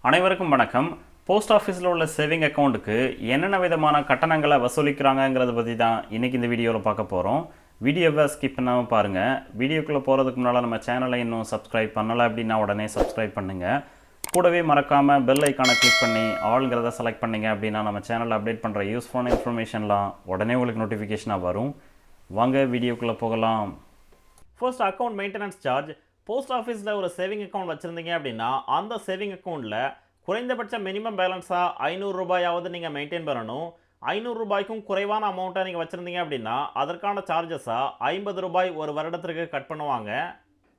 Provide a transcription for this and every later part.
அனைவருக்கும் வணக்கம். போஸ்ட் ஆஃபீஸில் உள்ள சேவிங் அக்கௌண்ட்டுக்கு என்னென்ன விதமான கட்டணங்களை வசூலிக்கிறாங்கங்கிறத பற்றி தான் இன்றைக்கி இந்த வீடியோவில் பார்க்க போகிறோம். வீடியோவை ஸ்கிப் பண்ணாமல் பாருங்கள். வீடியோக்குள்ளே போகிறதுக்கு முன்னால் நம்ம சேனலை இன்னும் சப்ஸ்கிரைப் பண்ணலை அப்படின்னா உடனே சப்ஸ்கிரைப் பண்ணுங்கள். கூடவே மறக்காமல் பெல் ஐக்கானை கிளிக் பண்ணி ஆல்ங்கிறத செலக்ட் பண்ணிங்க அப்படின்னா நம்ம சேனலில் அப்டேட் பண்ணுற யூஸ்ஃபுல்லான இன்ஃபர்மேஷன்லாம் உடனே உங்களுக்கு நோட்டிஃபிகேஷனாக வரும். வாங்க வீடியோக்குள்ளே போகலாம். First account maintenance charge. Post ஆஃபீஸில் ஒரு சேவிங் அக்கௌண்ட் வச்சுருந்தீங்க அப்படின்னா அந்த சேவிங் அக்கௌண்ட்டில் குறைந்தபட்ச மினிமம் பேலன்ஸாக 500 ரூபாயாவது நீங்கள் மெயின்டைன் பண்ணணும். 500 ரூபாய்க்கும் குறைவான அமௌண்ட்டை நீங்கள் வச்சுருந்தீங்க அப்படின்னா அதற்கான சார்ஜஸாக 50 ரூபாய் ஒரு வருடத்திற்கு கட் பண்ணுவாங்க.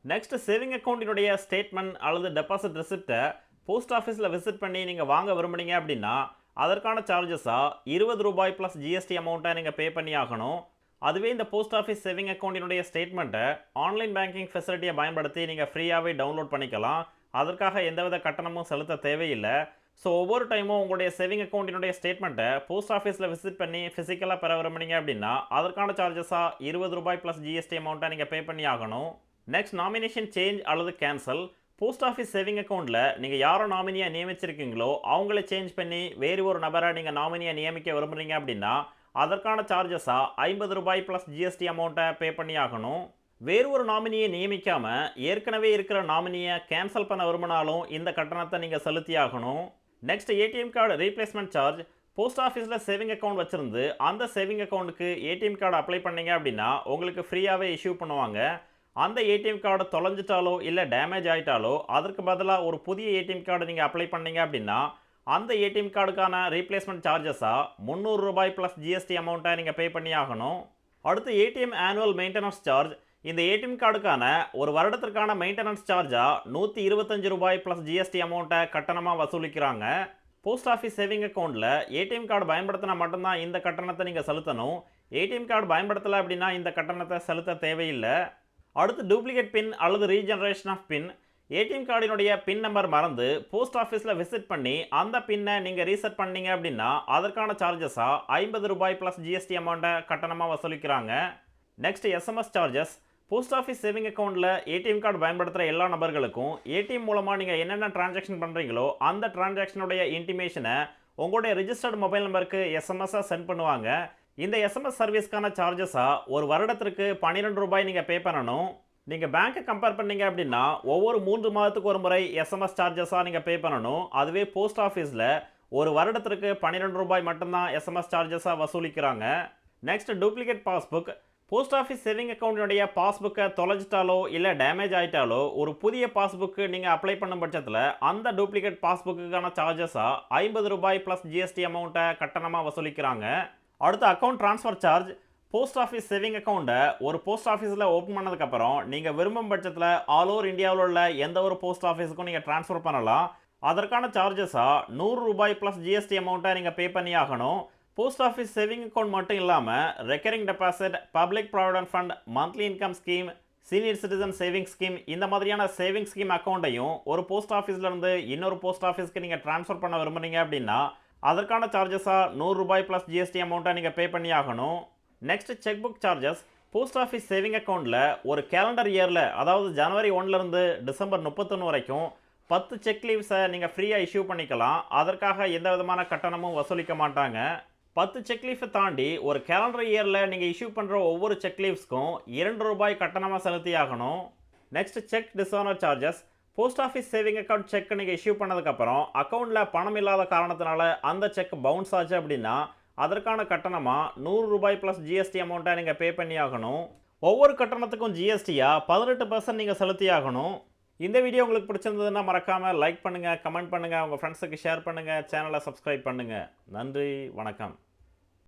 நெக்ஸ்ட், சேவிங் அக்கௌண்ட்டினுடைய ஸ்டேட்மெண்ட் அல்லது டெபாசிட் ரெசிப்டை போஸ்ட் ஆஃபீஸில் விசிட் பண்ணி நீங்கள் வாங்க விரும்புனீங்க அப்படின்னா அதற்கான சார்ஜஸாக 20 ரூபாய் ப்ளஸ் ஜிஎஸ்டி அமௌண்ட்டை நீங்கள் பே பண்ணி ஆகணும். அதுவே இந்த போஸ்ட் ஆஃபீஸ் சேவிங் அக்கௌண்ட்டினுடைய ஸ்டேட்மெண்ட்டை ஆன்லைன் பேங்கிங் ஃபெசிலிட்டியை பயன்படுத்தி நீங்கள் ஃப்ரீயாகவே டவுன்லோட் பண்ணிக்கலாம். அதற்காக எந்தவித கட்டணமும் செலுத்த தேவையில்லை. ஸோ ஒவ்வொரு டைமும் உங்களுடைய சேவிங் அக்கௌண்ட்டினுடைய ஸ்டேட்மெண்ட்டை போஸ்ட் ஆஃபீஸில் விசிட் பண்ணி ஃபிசிக்கலாக பெற விரும்புனீங்க அப்படின்னா அதற்கான சார்ஜஸாக 20 ரூபாய் ப்ளஸ் ஜிஎஸ்டி அமௌண்ட்டை நீங்கள் பே பண்ணி ஆகணும். நெக்ஸ்ட், நாமினேஷன் சேஞ்ச் அல்லது கேன்சல். போஸ்ட் ஆஃபீஸ் சேவிங் அக்கௌண்ட்டில் நீங்கள் யாரோ நாமினியாக நியமிச்சிருக்கீங்களோ அவங்கள சேஞ்ச் பண்ணி வேறு ஒரு நபரை நீங்கள் நாமினியாக நியமிக்க விரும்புகிறீங்க அப்படின்னா அதற்கான சார்ஜஸாக 50 ரூபாய் ப்ளஸ் ஜிஎஸ்டி அமௌண்ட்டை பே பண்ணி ஆகணும். வேறு ஒரு நாமினியை நியமிக்காமல் ஏற்கனவே இருக்கிற நாமினியை கேன்சல் பண்ண விரும்பினாலும் இந்த கட்டணத்தை நீங்கள் செலுத்தி ஆகணும். Next, ATM card replacement charge. Post ஆஃபீஸில் சேவிங் அக்கௌண்ட் வச்சுருந்து அந்த சேவிங் அக்கௌண்ட்டுக்கு ஏடிஎம் கார்டு அப்ளை பண்ணீங்க அப்படின்னா உங்களுக்கு ஃப்ரீயாகவே இஷ்யூ பண்ணுவாங்க. அந்த ஏடிஎம் கார்டு தொலைஞ்சிட்டாலோ இல்லை டேமேஜ் ஆகிட்டாலோ அதற்கு பதிலாக ஒரு புதிய ஏடிஎம் கார்டு நீங்கள் அப்ளை பண்ணீங்க அப்படின்னா அந்த ஏடிஎம் கார்டுக்கான ரீப்ளேஸ்மெண்ட் சார்ஜஸாக 300 ரூபாய் ப்ளஸ் ஜிஎஸ்டி அமௌண்ட்டை நீங்கள் பே பண்ணி ஆகணும். அடுத்து, ஏடிஎம் ஆனுவல் மெயின்டெனன்ஸ் சார்ஜ். இந்த ஏடிஎம் கார்டுக்கான ஒரு வருடத்திற்கான மெயின்டெனன்ஸ் சார்ஜாக 125 ரூபாய் ப்ளஸ் ஜிஎஸ்டி அமௌண்ட்டை கட்டணமாக வசூலிக்கிறாங்க. போஸ்ட் ஆஃபீஸ் சேவிங் அக்கௌண்ட்டில் ஏடிஎம் கார்டு பயன்படுத்தினா மட்டும்தான் இந்த கட்டணத்தை நீங்கள் செலுத்தணும். ஏடிஎம் கார்டு பயன்படுத்தலை அப்படின்னா இந்த கட்டணத்தை செலுத்த தேவையில்லை. அடுத்து, டூப்ளிகேட் பின் அல்லது ரீஜெனரேஷன் ஆஃப் பின். ஏடிஎம் கார்டினுடைய பின் நம்பர் மறந்து போஸ்ட் ஆஃபீஸில் விசிட் பண்ணி அந்த பின்னை நீங்கள் ரீசெட் பண்ணீங்க அப்படின்னா அதற்கான சார்ஜஸாக 50 ரூபாய் ப்ளஸ் ஜிஎஸ்டி அமௌண்ட்டை கட்டணமாக வசூலிக்கிறாங்க. Next, SMS charges. Post office saving அக்கௌண்ட்டில் ஏடிஎம் கார்டு பயன்படுத்துகிற எல்லா நபர்களுக்கும் ஏடிஎம் மூலமாக நீங்கள் என்னென்ன டிரான்சாக்ஷன் பண்ணுறீங்களோ அந்த டிரான்சாக்ஷனுடைய இன்டிமேஷனை உங்களுடைய ரிஜிஸ்டர்டு மொபைல் நம்பருக்கு எஸ்எம்எஸ்ஸாக சென்ட் பண்ணுவாங்க. இந்த எஸ்எம்எஸ் சர்வீஸ்க்கான சார்ஜஸாக ஒரு வருடத்திற்கு 12 ரூபாய் நீங்கள் பே பண்ணணும். நீங்கள் பேங்க்கை கம்பேர் பண்ணீங்க அப்படின்னா ஒவ்வொரு 3 மாதத்துக்கு ஒரு முறை எஸ்எம்எஸ் சார்ஜஸாக நீங்கள் பே பண்ணணும். அதுவே போஸ்ட் ஆஃபீஸில் ஒரு வருடத்திற்கு 12 ரூபாய் மட்டும்தான் எஸ்எம்எஸ் சார்ஜஸாக வசூலிக்கிறாங்க. Next, duplicate passbook. Post office saving அக்கௌண்ட்டினுடைய பாஸ்புக்கை தொலைஞ்சிட்டாலோ இல்லை டேமேஜ் ஆகிட்டாலோ ஒரு புதிய பாஸ்புக்கு நீங்கள் அப்ளை பண்ணும் பட்சத்தில் அந்த டூப்ளிகேட் பாஸ்புக்குக்கான சார்ஜஸாக 50 ரூபாய் ப்ளஸ் ஜிஎஸ்டி அமௌண்ட்டை கட்டணமாக வசூலிக்கிறாங்க. அடுத்து, account transfer charge. Post office saving அக்கௌண்ட்டை ஒரு போஸ்ட் ஆஃபீஸில் ஓப்பன் பண்ணதுக்கப்புறம் நீங்கள் விரும்பும் பட்சத்தில் ஆல் ஓவர் இந்தியாவில் உள்ள எந்த ஒரு போஸ்ட் ஆஃபீஸுக்கும் நீங்கள் ட்ரான்ஸ்ஃபர் பண்ணலாம். அதற்கான சார்ஜஸாக 100 ரூபாய் ப்ளஸ் ஜிஎஸ்டி அமௌண்ட்டை நீங்கள் பே பண்ணி ஆகணும். போஸ்ட் ஆஃபீஸ் சேவிங் அக்கௌண்ட் மட்டும் இல்லாமல் recurring deposit, public provident fund, monthly income scheme, senior citizen saving scheme, இந்த மாதிரியான சேவிங் ஸ்கீம் அக்கௌண்ட்டையும் ஒரு போஸ்ட் ஆஃபீஸ்லேருந்து இன்னொரு போஸ்ட் ஆஃபீஸ்க்கு நீங்கள் ட்ரான்ஸ்ஃபர் பண்ண விரும்புனீங்க அப்படின்னா அதற்கான சார்ஜஸாக 100 ரூபாய் ப்ளஸ் ஜிஎஸ்டி அமௌண்ட்டை நீங்கள் பே பண்ணி ஆகணும். Next, check book charges. Post office saving அக்கௌண்ட்டில் ஒரு கேலண்டர் இயரில், அதாவது ஜனவரி 1லேருந்து டிசம்பர் 31 வரைக்கும் 10 செக் லீவ்ஸை நீங்கள் ஃப்ரீயாக இஷ்யூ பண்ணிக்கலாம். அதற்காக எந்த விதமான கட்டணமும் வசூலிக்க மாட்டாங்க. 10 செக் லீஃபை தாண்டி ஒரு கேலண்டர் இயரில் நீங்கள் இஷ்யூ பண்ணுற ஒவ்வொரு செக் லீவ்ஸ்க்கும் 2 ரூபாய் கட்டணமாக செலுத்தி ஆகணும். Next, check dishonour charges. Post office saving account check நீங்கள் இஷ்யூ பண்ணதுக்கப்புறம் அக்கௌண்ட்டில் பணம் இல்லாத காரணத்தினால அந்த செக் பவுன்ஸ் ஆச்சு அப்படின்னா அதற்கான கட்டணமாக 100 ரூபாய் ப்ளஸ் ஜிஎஸ்டி அமௌண்ட்டை நீங்கள் பே பண்ணி ஆகணும். ஒவ்வொரு கட்டணத்துக்கும் ஜிஎஸ்டியாக 18% நீங்கள் செலுத்தி ஆகணும். இந்த வீடியோ உங்களுக்கு பிடிச்சிருந்ததுன்னா மறக்காமல் லைக் பண்ணுங்கள், கமெண்ட் பண்ணுங்கள், உங்கள் ஃப்ரெண்ட்ஸுக்கு ஷேர் பண்ணுங்கள், சேனலை சப்ஸ்கிரைப் பண்ணுங்கள். நன்றி, வணக்கம்.